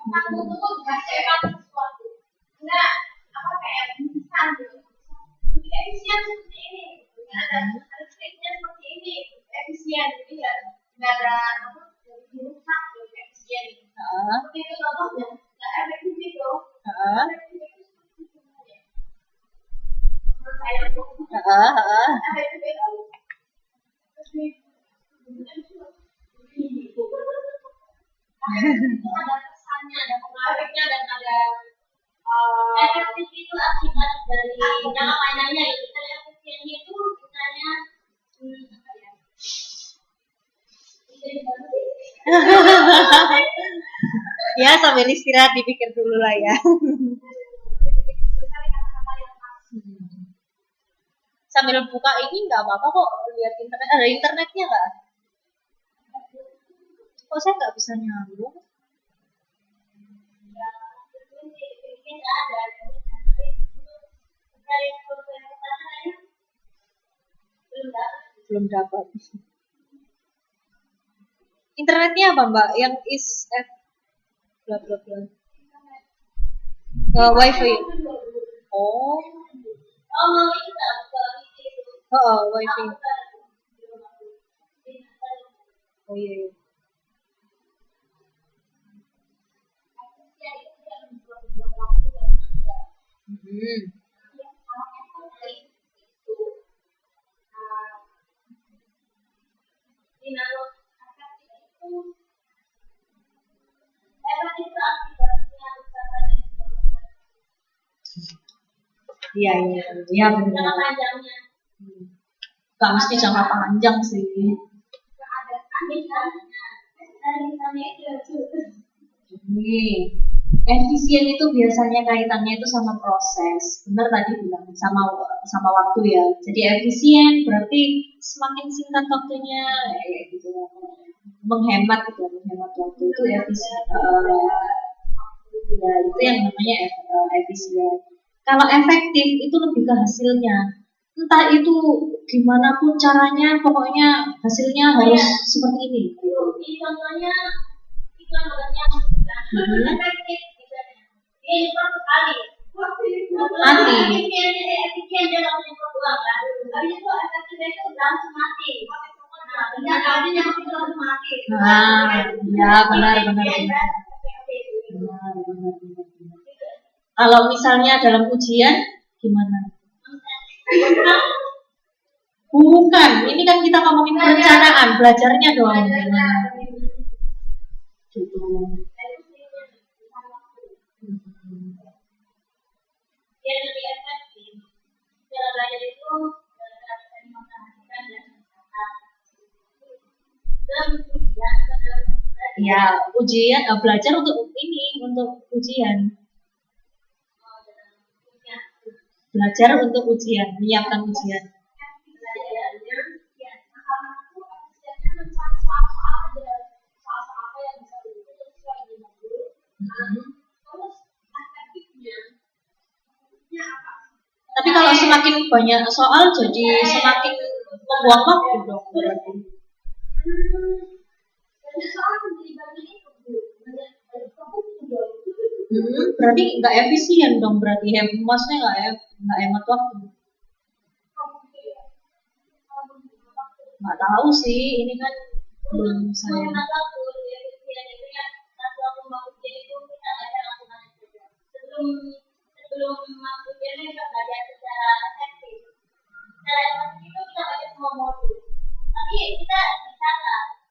Aku tuh gak sehat sesuatu. Enggak, apa kayak instan gitu. Lebih efisien seperti ini. Ada triknya seperti ini. Efisien, jadi nggak ada apa jadi rusak, lebih efisien. Seperti itu contohnya. Nggak efektif itu. Efektif itu seperti itu aja. Menurut saya itu. Efektif itu. Itu ada kesannya, ada pengaruhnya dan ada efektif itu akibat dari jangka panjangnya itu. Efektifnya itu misalnya apa ya? Ya sambil istirahat dipikir dulu lah ya. Sambil buka ini nggak apa-apa kok, lihat internet. Ada internetnya nggak? Kok saya nggak bisa nyambung? Belum dapat. Internetnya apa Mbak? Yang is bla bla bla. Wifi. Oh. Wifi. Oh iya. Iya benar. Gak mesti jangka panjang sih. Efisien itu biasanya kaitannya itu sama proses. Benar tadi bilang sama waktu ya. Jadi efisien berarti semakin singkat waktunya, gitu ya. Menghemat waktu itu efisien. Ya itu yang namanya efisien. Kalau efektif itu lebih ke hasilnya. Entah itu gimana pun caranya, pokoknya hasilnya harus seperti ini. Ini contohnya iklan modalnya efektif misalnya. Ini satu kali. Mati. Efisien dia langsung berbuang kan. Habis itu efektifnya itu langsung mati. Nah, kali yang langsung mati. Ya benar. Kalau misalnya dalam ujian gimana? Bukan, ini kan kita ngomongin perencanaan, belajarnya doang. Gitu. Yang lebih efektif dalam belajar itu bisa dimaksudkan dan ya ujian belajar untuk ini, untuk ujian. Belajar untuk ujian, menyiapkan ujian. Tapi kalau semakin banyak soal jadi semakin membuang waktu dong berarti. Berarti nggak efisien dong berarti, maksudnya nggak hemat waktu. Nggak tahu sih, ini kan belum saya. Sebelum masuk ujiannya kita belajar secara efektif. Secara efektif itu kita baca semua modul. Tapi kita bisa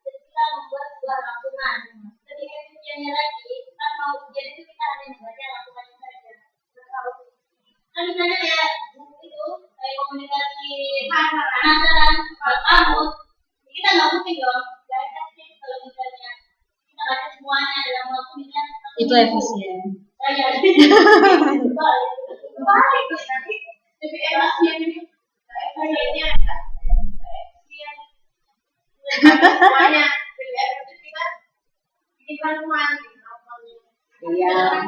kita membuat sebuah rangkuman. Lebih efisiennya lagi, kita mau ujian itu kita hanya membaca rangkumannya saja. Kan misalnya ya itu kayak komunikasi penasaran kamu, kita nggak mungkin dong. Gak efektif kalau misalnya kita baca semuanya dalam waktu misalnya. Itu efisien. Balik tadi lebih efisien ini efisiennya semuanya lebih efektif kita bikin rangkuman iya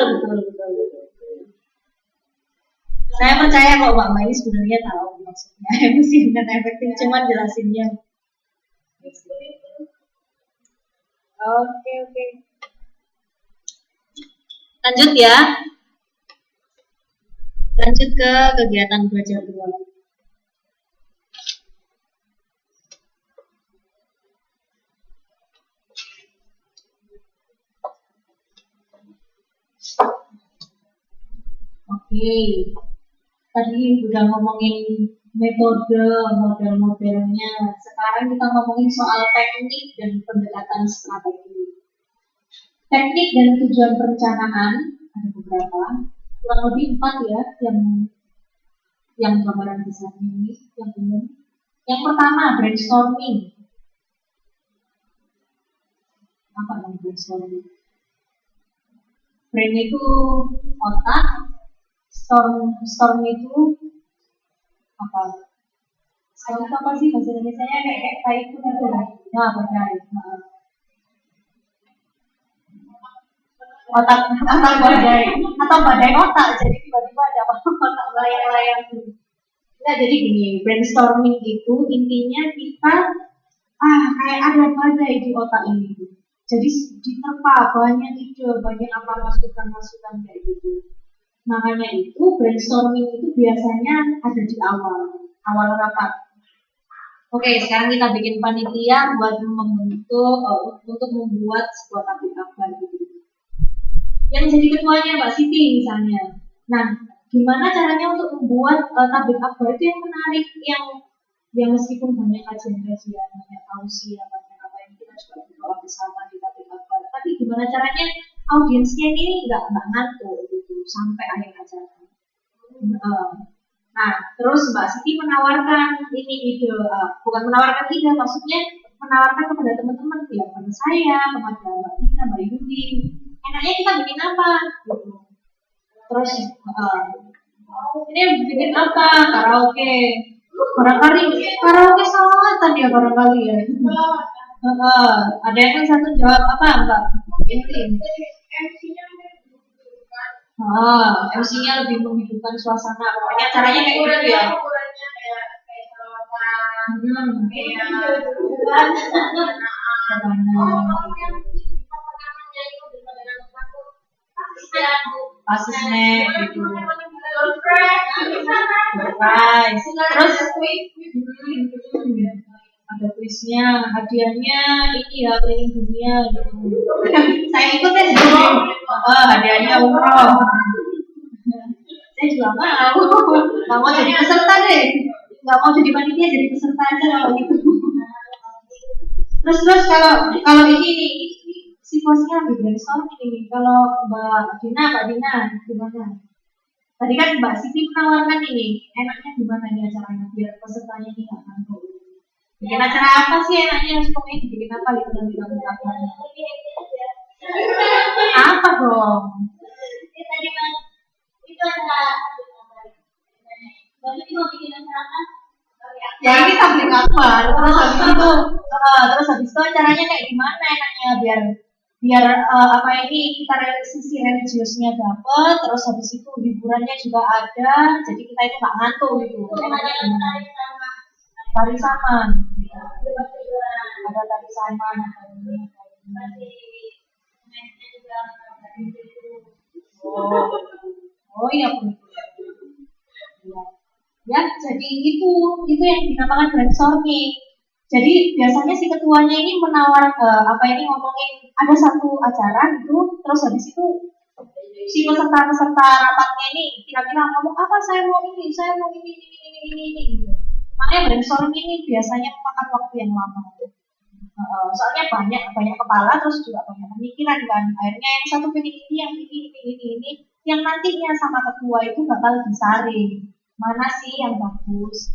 betul. Saya percaya kok Mbak Mai sebenarnya tahu maksudnya efisien dan efektif, cuman jelasinnya. Oke, oke. Lanjut ya. Lanjut ke kegiatan belajar 2. Oke. Tadi udah ngomongin metode, model-modelnya. Sekarang kita ngomongin soal teknik dan pendekatan strategi. Teknik dan tujuan perencanaan ada beberapa, kurang lebih 4 ya, yang gambaran besar ini, yang umum. Yang pertama, brainstorming. Apa yang brainstorming? Brain itu otak, storm itu apa? Storm itu apa sih bahasa Indonesia-nya? Kayak typhoon itu lah. Nah, badai. Otak badai atau badai otak, jadi tiba-tiba ada otak melayang-layang gitu. Nah, jadi gini, brainstorming itu intinya kita kayak ada badai di otak ini. Jadi diterpa banyak ide, banyak apa masukan-masukan kayak gitu. Makanya itu brainstorming itu biasanya ada di awal rapat. Oke, sekarang kita bikin panitia buat untuk membuat sebuah tablik akbar gitu. Yang jadi ketuanya Mbak Siti misalnya. Nah, gimana caranya untuk membuat tablik akbar itu yang menarik, yang meskipun banyak kajian-kajian, banyak tausiah, banyak apa yang kita juga berdoa bersama di tablik akbar. Tapi gimana caranya audiensnya ini nggak ngantuk gitu sampai akhir acara. Nah, terus Mbak Siti menawarkan ini ide, bukan menawarkan ide, maksudnya menawarkan kepada teman-teman, ya kepada saya, kepada Mbak Tina, Mbak Yudi, enaknya kita bikin apa gitu. Terus ini bikin apa? Karaoke. Karaoke salawatan ya barangkali ya. Ada yang satu jawab apa Mbak? MC-nya lebih menghidupkan suasana. Pokoknya caranya kayak gitu ya. Asismen gitu. Terus ada kuisnya, hadiahnya ini ya keliling dunia gitu. Saya ikut ya sebelum hadiahnya umroh. Saya juga mau jadi peserta deh, nggak mau jadi panitia, jadi peserta aja kalau gitu. Terus kalau ini situasinya lebih brainstorming ini. Kalau Mbak Dina gimana? Tadi kan Mbak Siti menawarkan ini, enaknya gimana nih acaranya biar pesertanya ini nggak ngantuk. Bikin acara apa sih enaknya? Pokoknya dibikin apa gitu nanti kamu lakukan. Apa dong? Tadi Mas, itu ada Bapak itu mau bikin acara apa? Ya ini tablik akbar. Terus habis itu acaranya kayak gimana enaknya biar kita sisi religiusnya dapat, terus habis itu hiburannya juga ada, jadi kita itu nggak ngantuk gitu. Tari saman, ada tari saman, oh iya ya, jadi itu yang dinamakan brainstorming. Jadi biasanya si ketuanya ini ngomongin ada satu acara gitu, terus habis itu si peserta rapatnya ini kira-kira ngomong apa, saya mau ini gitu. Makanya brainstorming ini biasanya memakan waktu yang lama. Soalnya banyak kepala, terus juga banyak pemikiran kan. Akhirnya yang satu pengen ini, yang nantinya sama ketua itu bakal disaring. Mana sih yang bagus?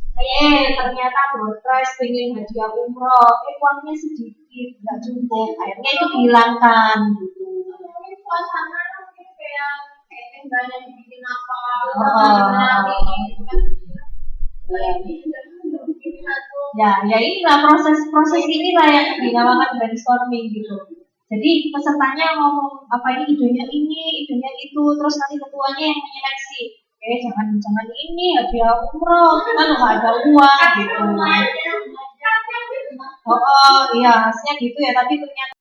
Ternyata broadcast pengen hadiah umroh, uangnya sedikit, nggak cukup. Akhirnya itu dihilangkan gitu. Suasana kayak banyak bikin apa? Ya inilah proses inilah yang dinamakan brainstorming gitu. Jadi pesertanya ngomong idenya itu, terus nanti ketuanya yang menyeleksi. Jangan ini hadiah umroh, kita nggak ada uang gitu. Iya hasilnya gitu ya, tapi ternyata